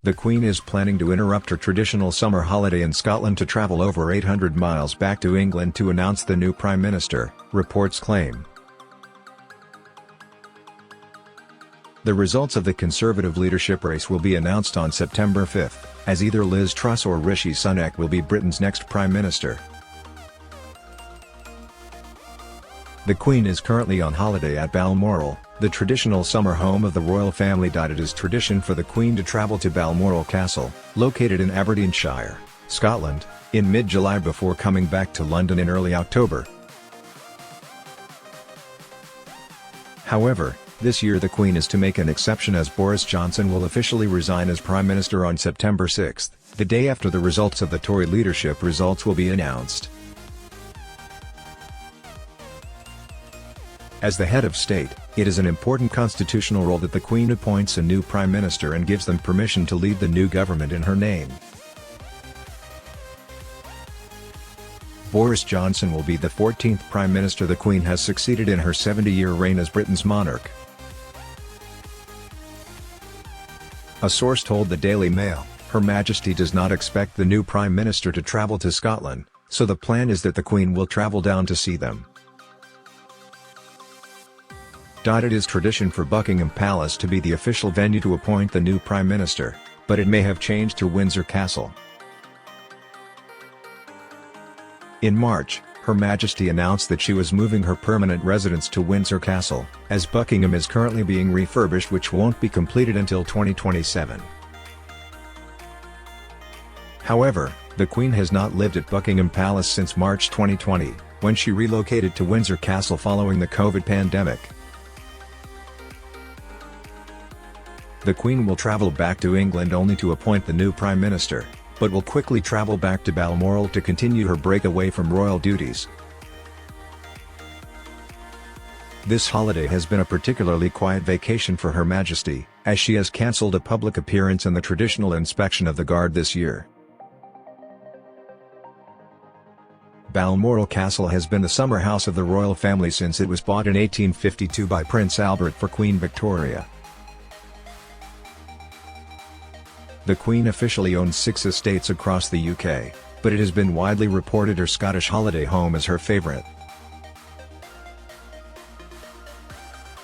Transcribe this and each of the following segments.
The Queen is planning to interrupt her traditional summer holiday in Scotland to travel over 800 miles back to England to announce the new Prime Minister, reports claim. The results of the Conservative leadership race will be announced on September 5, as either Liz Truss or Rishi Sunak will be Britain's next Prime Minister. The Queen is currently on holiday at Balmoral, the traditional summer home of the royal family. It is tradition for the Queen to travel to Balmoral Castle, located in Aberdeenshire, Scotland, in mid-July before coming back to London in early October. However, this year the Queen is to make an exception, as Boris Johnson will officially resign as Prime Minister on September 6, the day after the results of the Tory leadership results will be announced. As the head of state, it is an important constitutional role that the Queen appoints a new Prime Minister and gives them permission to lead the new government in her name. Boris Johnson will be the 14th Prime Minister the Queen has succeeded in her 70-year reign as Britain's monarch. A source told the Daily Mail, Her Majesty does not expect the new Prime Minister to travel to Scotland, so the plan is that the Queen will travel down to see them. It is tradition for Buckingham Palace to be the official venue to appoint the new Prime Minister, but it may have changed to Windsor Castle. In March, Her Majesty announced that she was moving her permanent residence to Windsor Castle, as Buckingham is currently being refurbished, which won't be completed until 2027. However, the Queen has not lived at Buckingham Palace since March 2020, when she relocated to Windsor Castle following the COVID pandemic. The Queen will travel back to England only to appoint the new Prime Minister, but will quickly travel back to Balmoral to continue her break away from royal duties. This holiday has been a particularly quiet vacation for Her Majesty, as she has cancelled a public appearance and the traditional inspection of the Guard this year. Balmoral Castle has been the summer house of the royal family since it was bought in 1852 by Prince Albert for Queen Victoria. The Queen officially owns 6 estates across the UK, but it has been widely reported her Scottish holiday home is her favourite.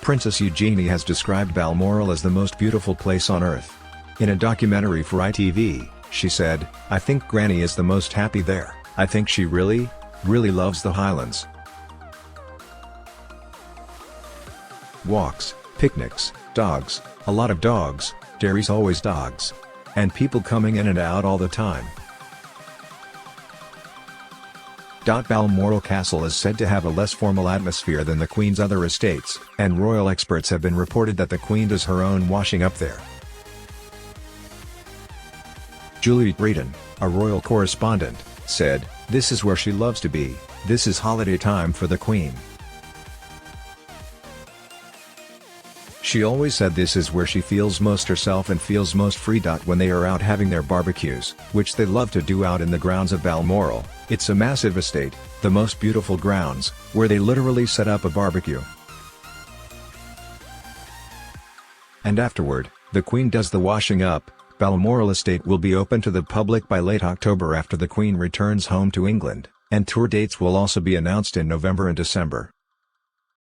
Princess Eugenie has described Balmoral as the most beautiful place on earth. In a documentary for ITV, she said, "I think Granny is the most happy there. I think she really loves the Highlands." Walks, picnics, dogs, a lot of dogs, Derry's always dogs. And people coming in and out all the time. Balmoral Castle is said to have a less formal atmosphere than the Queen's other estates, and royal experts have been reported that the Queen does her own washing up there. Julie Breeden, a royal correspondent, said, "This is where she loves to be, this is holiday time for the Queen." She always said this is where she feels most herself and feels most free. When they are out having their barbecues, which they love to do out in the grounds of Balmoral, it's a massive estate, the most beautiful grounds, where they literally set up a barbecue. And afterward, the Queen does the washing up. Balmoral estate will be open to the public by late October after the Queen returns home to England, and tour dates will also be announced in November and December.